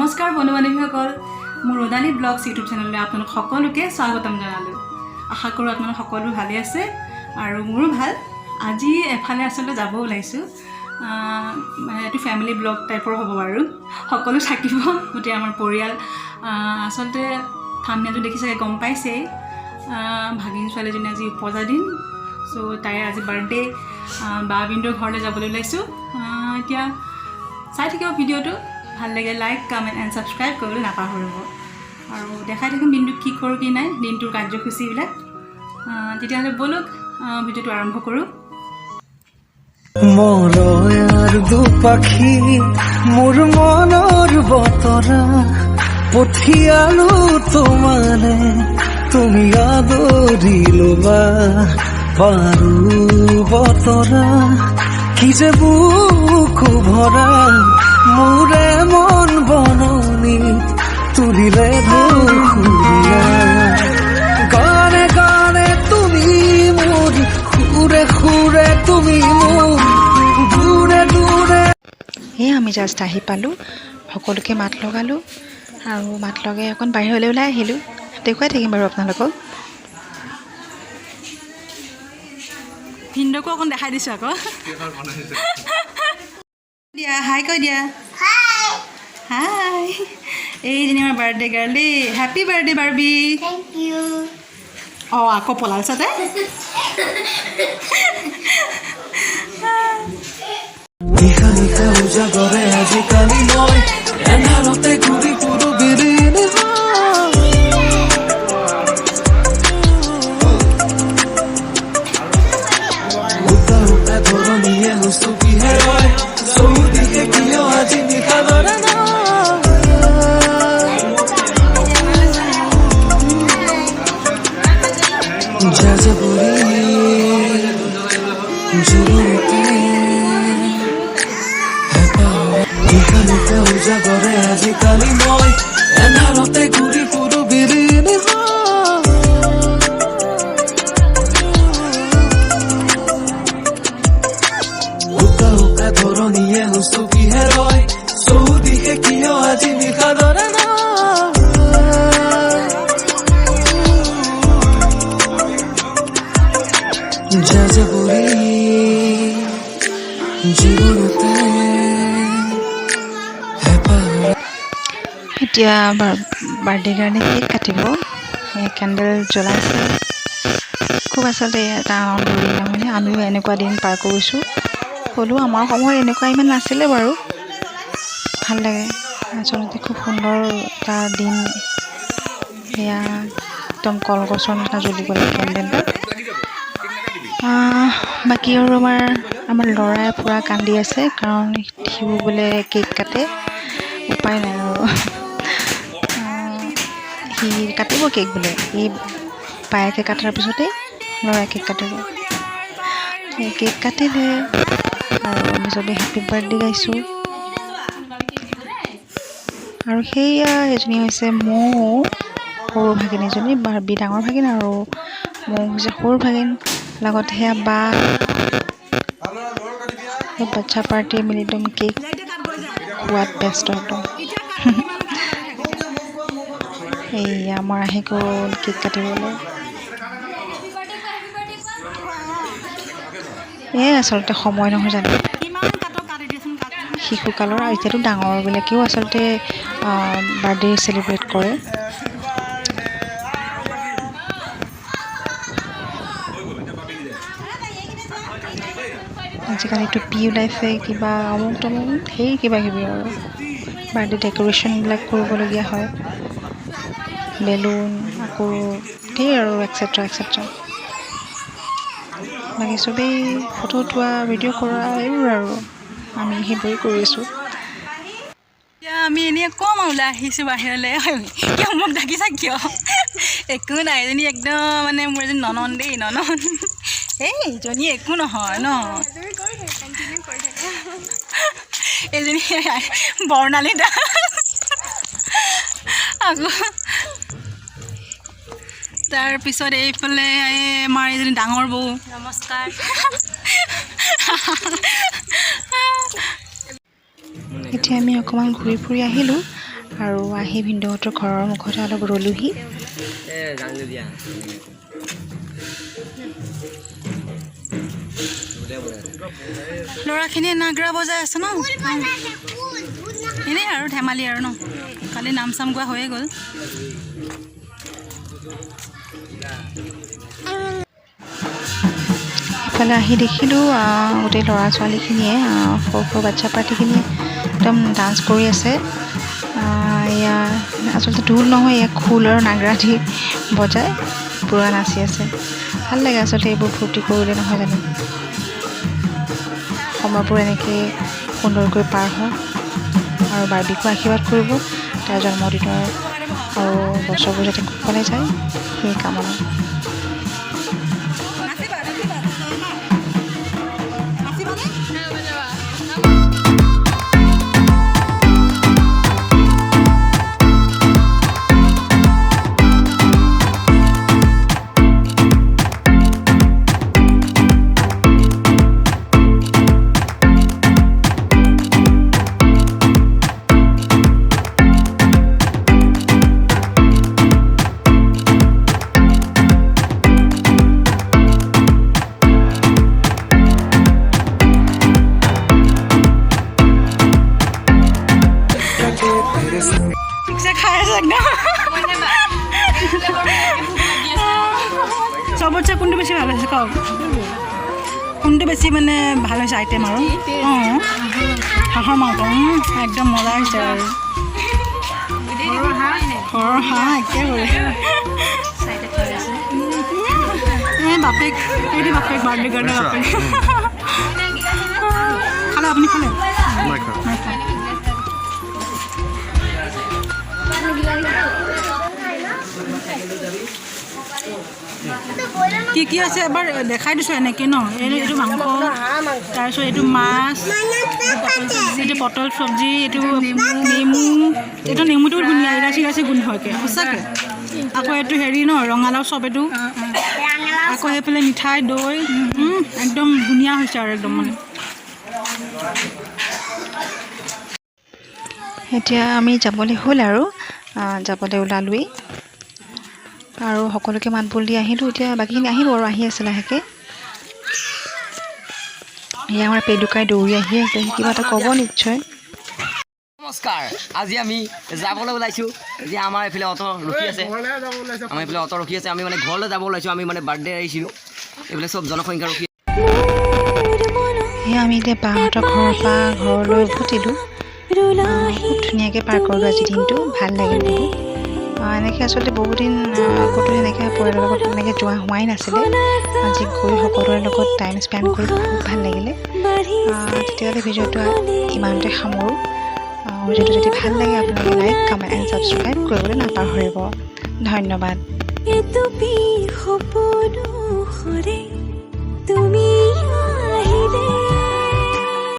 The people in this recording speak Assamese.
নমস্কাৰ বন্ধু বান্ধৱীসকল মোৰ ৰদালি ব্লগছ ইউটিউব চেনেললৈ আপোনালোক সকলোকে স্বাগতম জনালোঁ। আশা কৰোঁ আপোনালোক সকলো ভালে আছে আৰু মোৰো ভাল। আজি এফালে আচলতে যাব ওলাইছোঁ, এইটো ফেমিলি ব্লগ টাইপৰ হ'ব আৰু সকলো থাকিব গোটেই আমাৰ পৰিয়াল। আচলতে থাম্বনেইলটো দেখি চাগে গম পাইছেই, ভাগিন ছোৱালীজনী আজি উপজা দিন, চ' তাইৰ আজি বাৰ্থডে। বা বিন্দুৰ ঘৰলৈ যাবলৈ ওলাইছোঁ। এতিয়া চাই থাকিব ভিডিঅ'টো, ভাল লাগে লাইক কমেণ্ট এণ্ড ছাবস্ক্ৰাইব কৰিবলৈ নাপাহৰিব। আৰু দেখাই থাকিম বিন্দুক কি কৰোঁ কি নাই, দিনটোৰ কাৰ্যসূচীবিলাক। তেতিয়াহ'লে ব'লক ভিডিঅ'টো আৰম্ভ কৰোঁ। মৰয়াৰ দুপাখি মোৰ মনৰ বতৰা পঠিয়ালো তোমাৰে, তুমি আদৰি ল'বা পাৰো বতৰা। কি যে বুকু ভৰা মোৰে মন বননি তুলিলে দুখুৰীয়া। গানে গানে তুমি মোৰ, সুৰে সুৰে তুমি মোৰ, দূৰে দূৰে। এই আমি জাষ্ট আহি পালোঁ, সকলোকে মাত লগালোঁ আৰু মাত লগাই অকণ বাহিৰলৈ ওলাই আহিলোঁ। দেখুৱাই থাকিম বাৰু আপোনালোকক। ভিন্দকো অকণ দেখাই দিছোঁ আকৌ। দিয়া হাই কৈ দিয়া। হাই, এইজনী আমাৰ বাৰ্থডে গাৰ্ল দেই। Happy birthday Barbie. Thank you. অঁ আকৌ পলালছা তাই। নিশা নিশা উজাগৰে আজিকালি মই এন্ধাৰতে ঘূৰি ফুৰো বিৰিণ। উকা উকা ধৰণীয়ে হুচকি হেৰুৱাই চৌদিশে কিয় আজি নিশা ধৰে না। যাযাবৰী জোৰতে নিশা নিশা উজাগৰে আজিকালি মই এন্ধাৰতে ঘূৰি ফুৰো বিৰিণ। উকা উকা ধৰণীয়ে হুচকি হেৰুৱাই চৌদিশে কিয় আজি নিশা ধৰে না। যাযাবৰী জীৱনতে এতিয়া বাৰ্থডে কাৰণে কেক কাটিব, কেণ্ডেল জ্বলাইছে। খুব আচলতে এটা আনন্দ দিন নহয়নে? আমিও এনেকুৱা দিন পাৰ কৰিছোঁ, হ'লেও আমাৰ সময়ত এনেকুৱা ইমান নাছিলে বাৰু। ভাল লাগে আচলতে, খুব সুন্দৰ এটা দিন। সেয়া একদম কলগছৰ নিচিনা জ্বলিব লাগে কেণ্ডেলটো। বাকী আৰু আমাৰ ল'ৰাই পূৰা কান্দি আছে, কাৰণ সিও বোলে কেক কাটে। উপায় নাই আৰু, সি কাটিব কেক বোলে। সি বায়েকে কাটাৰ পিছতেই ল'ৰাই কেক কাটিব। কেক কাটিলে আৰু আমি চবেই হেপী বাৰ্থডে গাইছোঁ। আৰু সেয়া এজনী হৈছে মৌ, সৰু ভাগিন এজনী, বাৰ্বি ডাঙৰ ভাগিন আৰু মৌ হৈছে সৰু ভাগিন। লগত সেয়া বা সেই বাচ্ছা পাৰ্টিয়ে মিলি একদম কেক খোৱাত ব্যস্ত একদম। এই আমাৰ আহি গ'ল কেক কাটিবলৈ। এই আচলতে সময় নহয় জানো শিশুকালৰ। আৰু এতিয়াতো ডাঙৰবিলাকেও আচলতে বাৰ্থডে চেলিব্ৰেট কৰে। আজিকালিতো পি ওলাইছে, কিবা অমুক তমুক সেই কিবা কিবি আৰু বাৰ্থডে ডেক'ৰেশ্যনবিলাক কৰিবলগীয়া হয়, বেলুন আকৌ ধেৰ আৰু এক্সেট্ৰা এক্সেট্ৰা। বাকী চবেই ফটো উঠোৱা ভিডিঅ' কৰা এইবোৰ আৰু আমি সেইবোৰেই কৰিছোঁ। এতিয়া আমি এনেই কম ওলাই আহিছোঁ বাহিৰলৈ। কিয় মোক ডাকিছা কিয়? একো নাই, এজনী একদম মানে মোৰ এজনী ননন দেই, ননন। এইজনী একো নহয় ন, এইজনী বৰ্ণালী দা। আকৌ তাৰপিছত এইফালে আমাৰ এইজনী ডাঙৰ বৌ। নমস্কাৰ। এতিয়া আমি অকণমান ঘূৰি ফুৰি আহিলোঁ আৰু আহি ভিনদেউহঁতৰ ঘৰৰ মুখতে অলপ ৰ'লোহি। ল'ৰাখিনিয়ে নাগৰা বজাই আছে ন, এনেই আৰু ধেমালি আৰু ন, কালি নাম চাম গোৱা হৈয়ে গ'ল। ইফালে আহি দেখিলোঁ গোটেই ল'ৰা ছোৱালীখিনিয়ে সৰু সৰু বাচ্ছা পাৰ্টিখিনিয়ে একদম ডান্স কৰি আছে। এয়া আচলতে ঢোল নহয়, এয়া খোল আৰু নাগৰা দি বজাই পূৰা নাচি আছে। ভাল লাগে আচলতে এইবোৰ ফূৰ্তি কৰিলে, নহয় জানো? সময়বোৰ এনেকৈ সুন্দৰকৈ পাৰ হওক আৰু বাৰ্বিকো আশীৰ্বাদ কৰিব, তাৰ জন্মদিনৰ আৰু বছৰবোৰ যাতে কুশলে যায় সেই কামনা। চবতছে কোনটো বেছি ভাল হৈছে কওক? কোনটো বেছি মানে ভাল হৈছে আইটেম? আৰু হাঁহৰ মাংস একদম মজা হৈছে আৰু ঘৰৰ হাঁহ একেবাৰে বাপেক এইটো বাপেক বাৰ্থডে কাৰণে বাপেক খালে। আপুনি খালে? কি কি আছে এবাৰ দেখাই দিছোঁ এনেকৈ ন? এইটো মাংস, তাৰপিছত এইটো মাছ, এইটো পটল চব্জি, এইটো নেমু, এইটো নেমুটো ধুনীয়া ইলাচি ইলাচি গোন্ধ হয়কে সঁচাকৈ। আকৌ এইটো হেৰি ন, ৰঙালাও চপ এইটো, আকৌ সেইফালে মিঠাই দৈ, একদম ধুনীয়া হৈছে আৰু একদম মানে। এতিয়া আমি যাবলৈ হ'ল আৰু যাবলৈ ওলালোৱেই আৰু সকলোকে মাত বোল দি আহিলোঁ। এতিয়া বাকীখিনি আহিব আৰু আহি আছে লাহেকৈ। এয়া আমাৰ পেডুকাই দৌৰি আহি আছে, কিবা এটা ক'ব নিশ্চয়। নমস্কাৰ, আজি আমি যাবলৈ ওলাইছোঁ যে আমাৰ এইফালে অটো ৰখি আছে, আমি মানে ঘৰলৈ যাব ওলাইছোঁ। আমি মানে বাৰ্থডে আহিছিলোঁ, এইফালে চব জনসংখ্যা ৰখি। সেয়া আমি এতিয়া বাহঁতৰ ঘৰৰ পৰা ঘৰলৈ উভতিলোঁ। খুব ধুনীয়াকৈ পাৰ কৰিলোঁ আজি দিনটো, ভাল লাগিল বহুত। এনেকৈ আচলতে বহুদিন ক'তো এনেকৈ পৰিয়ালৰ লগত এনেকৈ যোৱা হোৱাই নাছিলে। আজি গৈ সকলোৰে লগত টাইম স্পেণ্ড কৰি খুব ভাল লাগিলে। তেতিয়াহ'লে ভিডিঅ'টো ইমানতে সামৰোঁ। ভিডিঅ'টো যদি ভাল লাগে আপোনালোকে লাইক, কমেণ্ট এণ্ড ছাবস্ক্ৰাইব কৰিবলৈ নাপাহৰিব। ধন্যবাদ।